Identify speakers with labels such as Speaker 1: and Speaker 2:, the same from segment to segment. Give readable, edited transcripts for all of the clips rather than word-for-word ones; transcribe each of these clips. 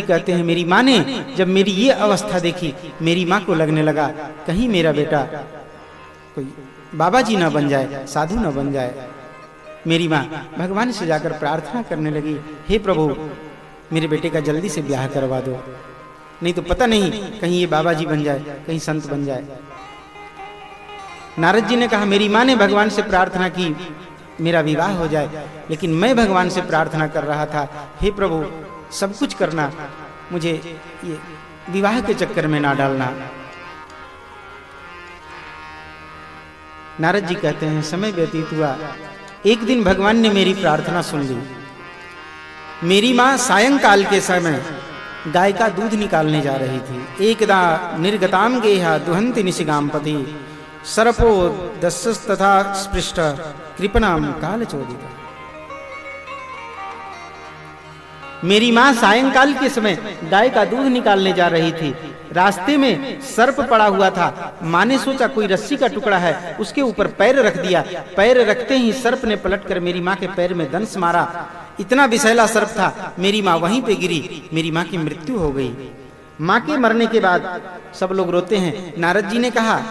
Speaker 1: कहते हैं मेरी माँ ने जब मेरी ये अवस्था देखी, मेरी माँ को लगने लगा कहीं मेरा बेटा कोई बाबा जी ना बन जाए, साधु ना बन जाए। मेरी माँ भगवान से जाकर प्रार्थना करने लगी, हे प्रभु मेरे बेटे का जल्दी से ब्याह करवा दो, नहीं तो पता नहीं कहीं ये बाबा जी बन जाए, कहीं संत बन जाए। नारद जी ने कहा मेरी माँ ने भगवान से प्रार्थना की मेरा विवाह हो जाए, लेकिन मैं भगवान से प्रार्थना कर रहा था, हे प्रभु सब कुछ करना, मुझे ये विवाह के चक्कर में ना डालना। नारद जी कहते हैं समय व्यतीत हुआ, एक दिन भगवान ने मेरी प्रार्थना सुन ली। मेरी माँ सायंकाल के समय गाय का दूध निकालने जा रही थी। एकदा निर्गताम गेहा दुहंति निशिगाम पति सरपो दस्स तथा स्पृष्ट कृपणाम काल चोदिता। मेरी माँ सायंकाल के समय गाय का दूध निकालने जा रही थी। रास्ते में सर्प पड़ा हुआ था। माँ ने सोचा कोई रस्सी का टुकड़ा है, उसके ऊपर पैर रख दिया। पैर रखते ही सर्प ने पलटकर मेरी माँ के पैर में दंश मारा। इतना विषैला सर्प था, मेरी माँ वहीं पे गिरी, मेरी माँ की मृत्यु हो गई। माँ के मरने के बाद सब लोग रोते हैं। नारद जी ने कहा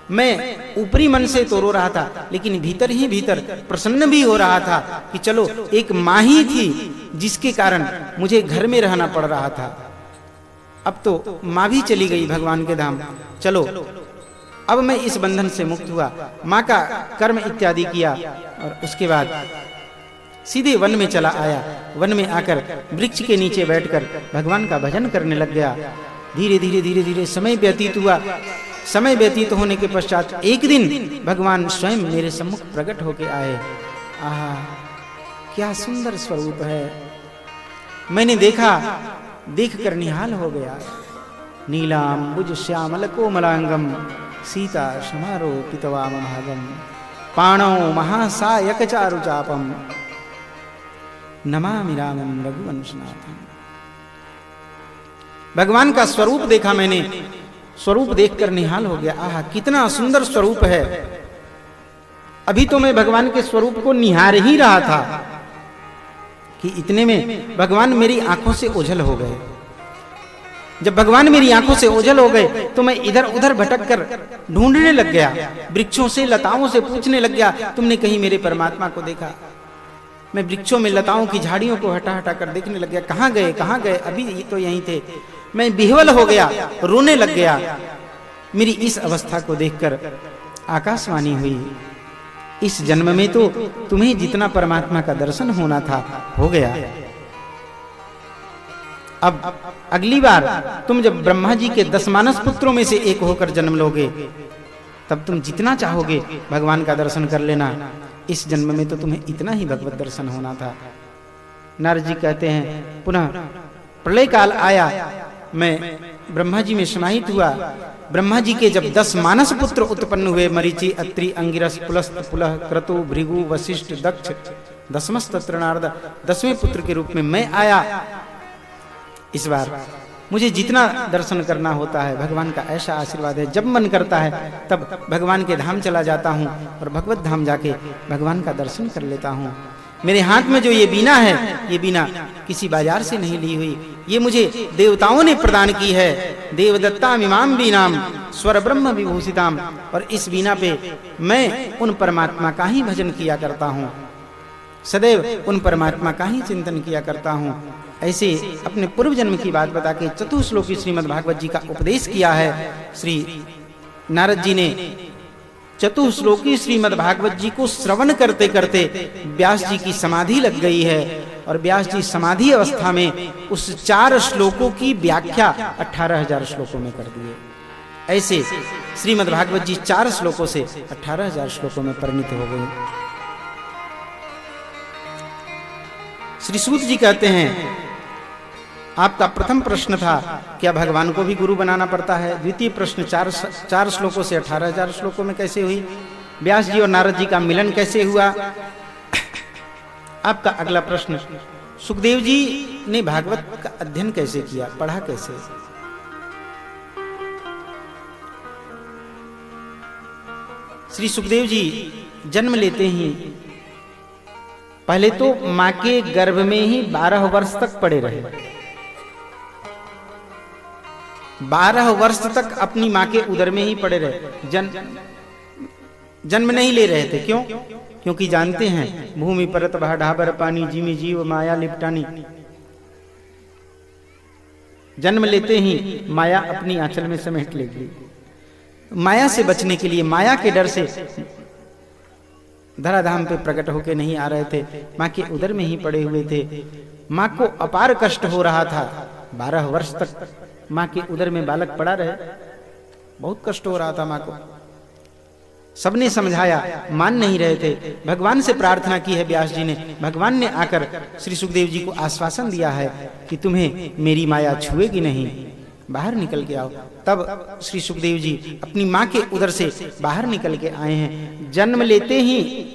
Speaker 1: मैं ऊपरी मन से तो रो रहा था, लेकिन भीतर ही भीतर प्रसन्न भी हो रहा था कि चलो एक माँ ही थी जिसके कारण मुझे घर में रहना पड़ रहा था, अब तो माँ भी चली गई भगवान के धाम, चलो अब मैं इस बंधन से मुक्त हुआ। माँ का कर्म इत्यादि किया और उसके बाद सीधे वन में चला आया। वन में आकर वृक्ष के नीचे बैठकर भगवान का भजन करने लग गया। धीरे धीरे धीरे धीरे समय व्यतीत हुआ। समय व्यतीत होने के पश्चात एक दिन भगवान स्वयं मेरे सम्मुख प्रकट होके आए। आहा क्या सुंदर स्वरूप है, मैंने देखा, देखकर निहाल हो गया। नीलांबुज श्यामल कोमलांगम सीता समारोपितवाम भागम पाणौ महासायक चारु चापम नमामि रामं रघुवंशनाथम। भगवान का स्वरूप देखा मैंने, स्वरूप देखकर निहाल हो गया। आहा कितना सुंदर स्वरूप है। अभी तो मैं भगवान के स्वरूप को निहार ही रहा था कि इतने में भगवान मेरी आंखों से ओझल हो गए। जब भगवान मेरी आंखों से ओझल हो गए तो मैं इधर उधर भटक कर ढूंढने लग गया, वृक्षों से लताओं से पूछने लग गया तुमने कहीं मेरे परमात्मा को देखा। मैं वृक्षों में लताओं की झाड़ियों को हटा हटा कर देखने लग गया, कहाँ गए कहाँ गए, अभी तो यहीं थे। मैं विह्वल हो गया, रोने लग गया। मेरी इस अवस्था को देखकर आकाशवाणी हुई, इस जन्म में तो तुम्हें जितना परमात्मा का दर्शन होना था हो गया। अब अगली बार तुम जब ब्रह्मा जी के 10 मानस पुत्रों में से एक होकर जन्म लोगे तब तुम जितना चाहोगे भगवान का दर्शन कर लेना। इस जन्म में तो तुम्हें इतना ही भगवत दर्शन होना था। नारद जी कहते हैं पुनः प्रलय काल आया, मैं ब्रह्मा जी में समाहित हुआ। ब्रह्मा जी के जब 10 मानस पुत्र उत्पन्न हुए, मरीचि अत्रि अंगिरस पुलस्त पुलह क्रतु भृगु वशिष्ठ दक्ष 10मस्तत्र नारद, 10वें पुत्र के रूप में मैं आया। इस बार मुझे जितना दर्शन करना होता है भगवान का ऐसा आशीर्वाद है, जब मन करता है तब भगवान के धाम चला जाता हूँ और भगवत धाम जाके भगवान का दर्शन कर लेता हूँ। मेरे हाथ में जो ये बीना है, ये बीना किसी बाजार से नहीं ली हुई, ये मुझे देवताओं ने प्रदान की है। देवदत्ता मिमाम बीनाम स्वर ब्रह्म विभूषिताम। और इस बीना पे मैं उन परमात्मा का ही भजन किया करता हूँ, सदैव उन परमात्मा का ही चिंतन किया करता हूँ। ऐसे अपने पूर्व जन्म की बात बता के चतुश्लोकी श्रीमद् भागवत जी का उपदेश किया है। श्री नारद जी ने चतुश्लोकी श्रीमद् भागवत जी को श्रवण करते करते व्यास जी की समाधि लग गई है और व्यास जी समाधि अवस्था में उस 4 श्लोकों की व्याख्या 18,000 श्लोकों में कर दिए। ऐसे श्रीमद् भागवत जी 4 श्लोकों से 18,000 श्लोकों में परिणित हो गए। श्री सूत जी कहते हैं आपका प्रथम प्रश्न था क्या भगवान को भी गुरु बनाना पड़ता है। द्वितीय प्रश्न 4 श्लोकों से 18,000 श्लोकों में कैसे हुई। व्यास जी और नारद जी का मिलन कैसे हुआ। आपका अगला प्रश्न सुखदेव जी ने भागवत का अध्ययन कैसे किया, पढ़ा कैसे। श्री सुखदेव जी जन्म लेते ही पहले तो मां के गर्भ में ही 12 वर्ष तक पड़े रहे। 12 वर्ष तक अपनी माँ के उदर में ही पड़े रहे, जन्म नहीं ले रहे थे। क्यों? क्योंकि जानते हैं भूमि परत बहा ढाबर पानी, जीमी जीव माया लिपटानी। जन्म लेते ही माया अपनी आंचल में समेट लेगी। माया से बचने के लिए, माया के डर से धराधाम पे प्रकट होके नहीं आ रहे थे, माँ के उदर में ही पड़े हुए थे। माँ को अपार कष्ट हो रहा था। 12 वर्ष तक माँ के उदर में बालक पड़ा रहे, बहुत कष्ट हो रहा था माँ को। सबने समझाया, मान नहीं रहे थे। भगवान से प्रार्थना की है व्यास जी ने। भगवान ने आकर श्री सुखदेव जी को आश्वासन दिया है कि तुम्हें मेरी माया छुएगी नहीं, बाहर निकल के आओ। तब श्री सुखदेव जी अपनी माँ के उदर से बाहर निकल के आए हैं। जन्म लेते ही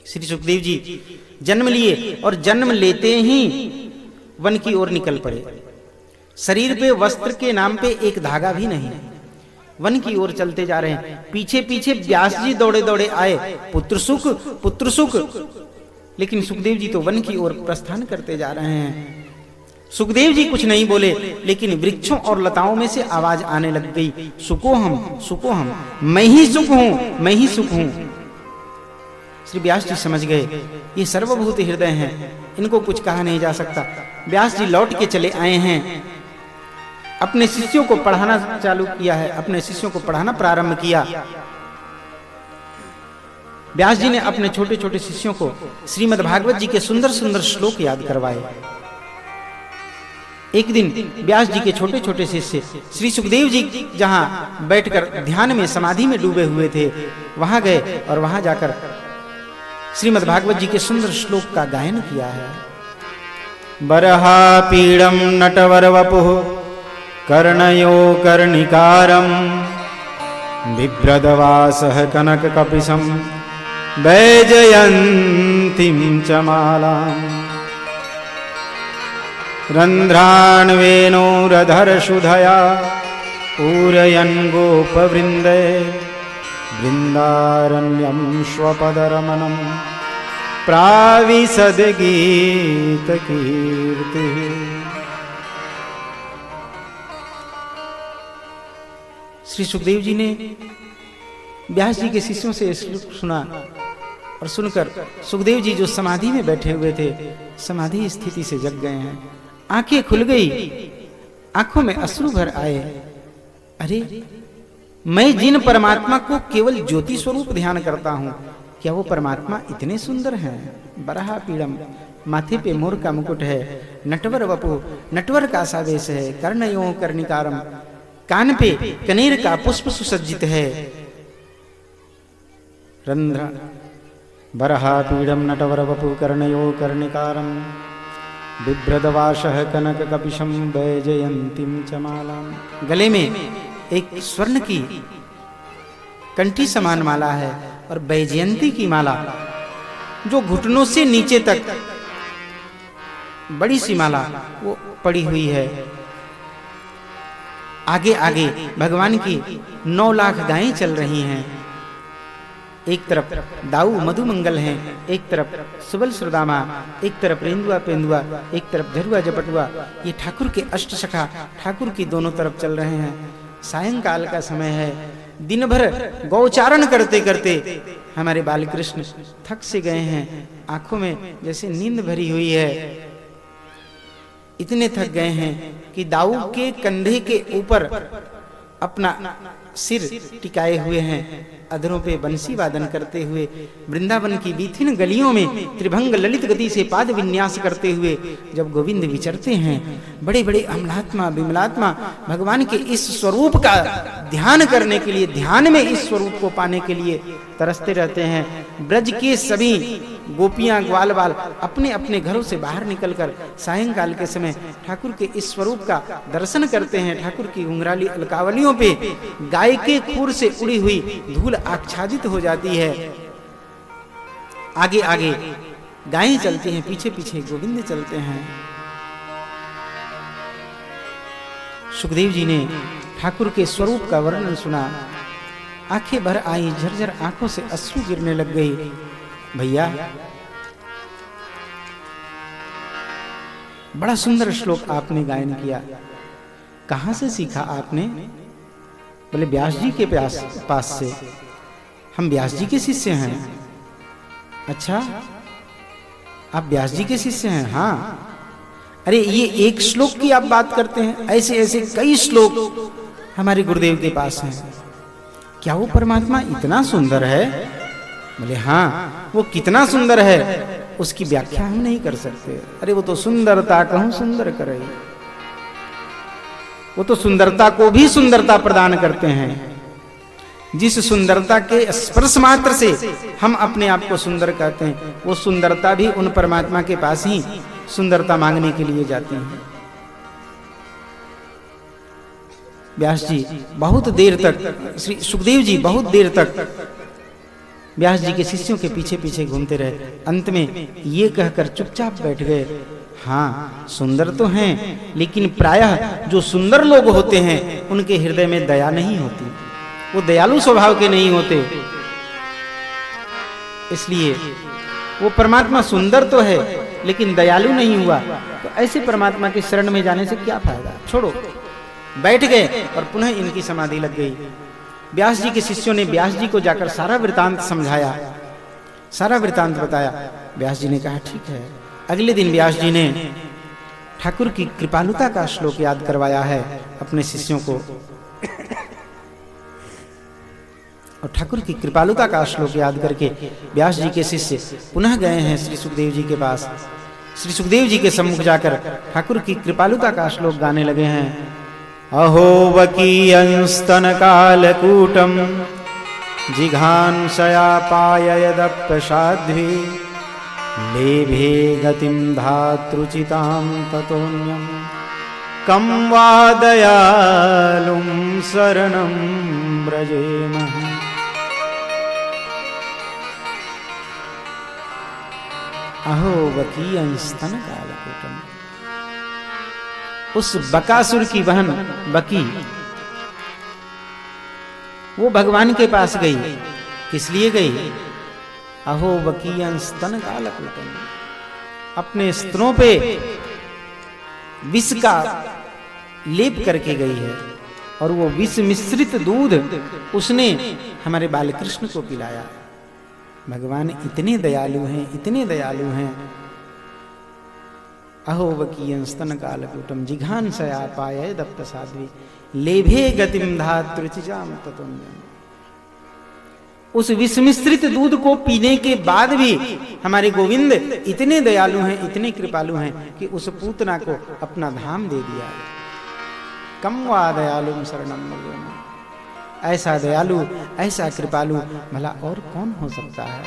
Speaker 1: श्री सुखदेव जी जन्म लिए और जन्म लेते ही वन की ओर निकल पड़े। शरीर पे वस्त्र के नाम पे एक धागा भी नहीं, वन की ओर चलते जा रहे हैं। पीछे पीछे व्यास जी दौड़े दौड़े आए, पुत्र सुख पुत्र सुख। लेकिन सुखदेव जी तो वन की ओर प्रस्थान करते जा रहे हैं। सुखदेव जी कुछ नहीं बोले, लेकिन वृक्षों और लताओं में से आवाज आने लग गई, सुको हम, मैं ही सुख हूं, मैं ही सुख हूं। श्री व्यास जी समझ गए ये सर्वभूत हृदय हैं, इनको कुछ कहा नहीं जा सकता। व्यास जी लौट के चले आए हैं, अपने शिष्यों को पढ़ाना चालू किया है, अपने शिष्यों को पढ़ाना प्रारंभ किया। व्यास जी ने अपने छोटे छोटे शिष्यों को श्रीमद् भागवत जी के सुंदर सुंदर श्लोक याद करवाए। एक दिन व्यास जी के छोटे छोटे शिष्य श्री सुखदेव जी जहां बैठकर ध्यान में समाधि में डूबे हुए थे, वहां गए और वहां जाकर श्रीमद् भागवत जी के सुंदर श्लोक का गायन किया है। बरहा पीड़म नटवर वपुः कर्णयो कर्णिकारं बिभ्रदवासः कनक कपिशं वैजयन्तीं च मालाम् रन्ध्रान्वेणोरधरशुधया पूरयन् गोपवृन्दे वृन्दारण्यं स्वपदरमणं प्राविशद गीतकीर्तिः। श्री सुखदेव जी ने व्यास जी के शिष्यों से श्लोक सुना और सुनकर सुखदेव जी जो समाधि में बैठे हुए थे, समाधि स्थिति से जग गए हैं। आंखें खुल गई, आंखों में अश्रु भर आए। अरे, मैं जिन परमात्मा को केवल ज्योति स्वरूप ध्यान करता हूं, क्या वो परमात्मा इतने सुंदर हैं? बरहा पीड़म, माथे पे मोर का मुकुट है। नटवर वपु, नटवर का सा वेश है। कर्णयो कर्णिकारम, कान पे कनेर का पुष्प सुसज्जित है। रंध्र बरहा पीड़म नटवर वपु कर्णयो कर्णिकारम बिभ्रदवासः कनक कपिशं वैजयन्तीं च मालाम्। गले में एक स्वर्ण की कंठी समान माला है और वैजयंती की माला जो घुटनों से नीचे तक बड़ी सी माला वो पड़ी हुई है। आगे आगे भगवान की 9 लाख गायें चल रही हैं। एक तरफ दाऊ मधुमंगल हैं, एक तरफ सुबल सुदामा, एक तरफ रेंदुआ पेंदुआ, एक तरफ झरुआ झपटुआ। ये ठाकुर के अष्ट सखा ठाकुर की दोनों तरफ चल रहे हैं। सायंकाल का समय है। दिन भर गौचारण करते करते हमारे बालकृष्ण थक से गए हैं। आंखों में जैसे नींद भरी हुई है। इतने थक गए हैं कि दाऊ के कंधे के ऊपर अपना सिर टिकाए हुए हैं, अधरों पे बंसी वादन करते हुए वृंदावन की बीथिन गलियों में त्रिभंग ललित गति से पाद विन्यास करते हुए जब गोविंद विचरते हैं, बड़े बड़े अमलात्मा विमलात्मा भगवान के इस स्वरूप का ध्यान करने के लिए, ध्यान में इस स्वरूप को पाने के लिए तरसते रहते हैं। ब्रज के सभी गोपियां ग्वाल बाल अपने अपने घरों से बाहर निकलकर सायंकाल के समय ठाकुर के इस स्वरूप का दर्शन करते हैं। ठाकुर की घुंघराली अलकावलियों पे गाय के खूर से उड़ी हुई धूल आच्छादित हो जाती है। आगे आगे गायें चलती हैं, पीछे पीछे गोविंद चलते हैं। सुखदेव जी ने ठाकुर के स्वरूप का वर्णन सुना, आंखें भर आई, झरझर आंखों से अश्रु गिरने लग गई। भैया, बड़ा सुंदर श्लोक आपने गायन किया। कहां से सीखा आपने? बोले व्यास जी के पास से। हम व्यास जी के शिष्य हैं। अच्छा, आप व्यास जी के शिष्य हैं? हाँ। अरे ये एक श्लोक की आप बात करते हैं, ऐसे ऐसे कई श्लोक हमारे गुरुदेव के पास हैं। क्या वो परमात्मा इतना सुंदर है? बोले हाँ, वो कितना सुंदर है उसकी व्याख्या हम नहीं कर सकते। अरे वो तो सुंदरता कहूं सुंदर करे, वो तो सुंदरता को भी सुंदरता प्रदान करते हैं। जिस सुंदरता के स्पर्श मात्र से हम अपने आप को सुंदर कहते हैं, वो सुंदरता भी उन परमात्मा के पास ही सुंदरता मांगने के लिए जाती है। व्यास जी बहुत देर तक, श्री सुखदेव जी बहुत देर तक व्यास जी के शिष्यों के पीछे पीछे घूमते रहे। अंत में ये कहकर चुपचाप बैठ गए, हाँ सुंदर तो हैं, लेकिन प्रायः जो सुंदर लोग होते हैं उनके हृदय में दया नहीं होती, वो दयालु स्वभाव के नहीं होते। इसलिए वो परमात्मा सुंदर तो है लेकिन दयालु नहीं हुआ, तो ऐसे परमात्मा के शरण में जाने से क्या फायदा, छोड़ो। बैठ गए और पुनः इनकी समाधि लग गई। व्यास जी के शिष्यों ने व्यास जी को जाकर सारा वृतांत समझाया, सारा वृतांत बताया। व्यास जी ने कहा ठीक है। अगले दिन व्यास जी ने ठाकुर की कृपालुता का श्लोक याद करवाया है अपने शिष्यों को, और ठाकुर की कृपालुता का श्लोक याद करके व्यास जी के शिष्य पुनः गए हैं श्री सुखदेव जी के पास। श्री सुखदेव जी के सम्मुख जाकर ठाकुर की कृपालुता का श्लोक गाने लगे हैं। अहो वकीयंस्तन कालकूटम जिघांसया पाययदप्यसाध्वी लेभे गतिम धातृचितां ततोऽन्यं कं वा दयालुं शरणं व्रजेमः। अहो वकीयंस्तन कालकूटम, उस बकासुर की बहन बकी वो भगवान के पास गई। किस लिए गई? अहो वकीयं स्तन कालकूटम, अपने स्तनों पे विष का लेप करके गई है, और वो विष मिश्रित दूध उसने हमारे बालकृष्ण को पिलाया। भगवान इतने दयालु हैं, इतने दयालु हैं। अहो वकीयं स्तन कालकूटम जिघांसया पाययदप्यसाध्वी लेभे गतिम धातृचितां ततोऽन्यम्। उस विषमिश्रित दूध को पीने के बाद भी हमारे गोविंद इतने दयालु हैं, इतने कृपालु हैं कि उस पूतना को अपना धाम दे दिया। कम वा दयालुम शरणं व्रजेमः, ऐसा दयालु, ऐसा कृपालु भला और कौन हो सकता है?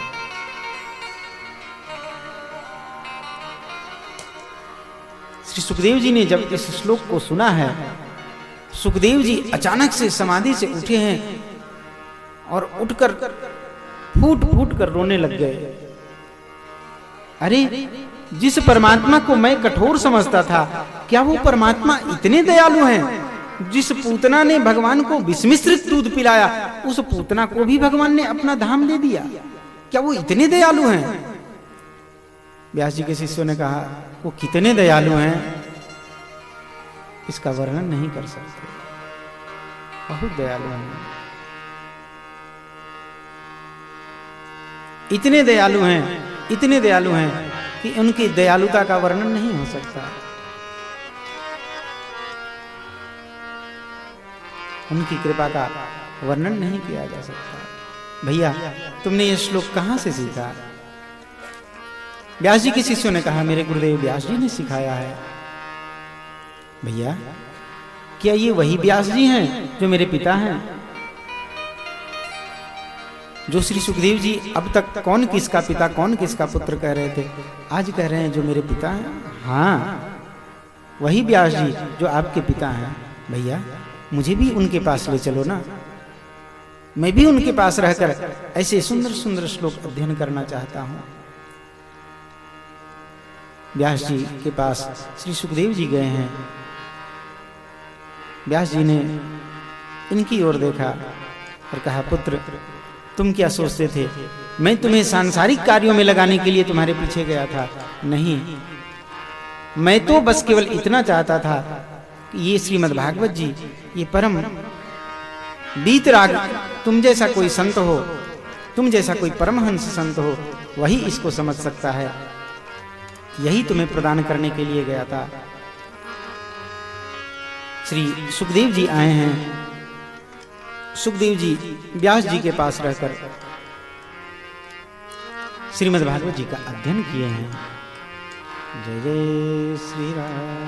Speaker 1: श्री सुखदेव जी ने जब इस श्लोक को सुना है, सुखदेव जी अचानक से समाधि से उठे हैं और उठकर फूट फूट कर रोने लग गए। अरे जिस परमात्मा को मैं कठोर समझता था, क्या वो परमात्मा इतने दयालु हैं? जिस पूतना ने भगवान को विषमिश्रित दूध पिलाया, उस पूतना को भी भगवान ने अपना धाम दे दिया। क्या वो इतने दयालु हैं? व्यास जी के शिष्यों ने कहा वो कितने दयालु हैं इसका वर्णन नहीं कर सकते, बहुत दयालु हैं। इतने दयालु हैं, इतने दयालु हैं कि उनकी दयालुता का वर्णन नहीं हो सकता। उनकी कृपा का वर्णन नहीं किया जा सकता। भैया तुमने ये श्लोक कहां से सीखा? व्यास जी के शिष्यों ने कहा मेरे गुरुदेव व्यास जी ने सिखाया है। भैया क्या ये वही व्यास जी हैं जो मेरे पिता हैं? जो श्री सुखदेव जी अब तक कौन किसका पिता, कौन किसका पुत्र कह रहे थे, आज कह रहे हैं जो मेरे पिता हैं? हाँ वही व्यास जी जो आपके पिता हैं। भैया मुझे भी उनके पास ले चलो ना, मैं भी उनके पास रहकर ऐसे सुंदर सुंदर श्लोक अध्ययन करना चाहता हूं। व्यास जी के पास श्री सुखदेव जी गए हैं। व्यास जी ने इनकी ओर देखा और कहा पुत्र तुम क्या सोचते थे मैं तुम्हें सांसारिक कार्यों में लगाने के लिए तुम्हारे पीछे गया था? नहीं, मैं तो बस केवल इतना चाहता था कि ये श्रीमद् भागवत जी ये परम वीतराग, तुम जैसा कोई संत हो, तुम जैसा कोई परमहंस संत हो, वही इसको समझ सकता है। यही तुम्हें प्रदान करने के लिए गया था। श्री सुखदेव जी आए हैं। सुखदेव जी व्यास जी के पास रहकर श्रीमद् भागवत जी का अध्ययन किए हैं। जय जय श्री राम।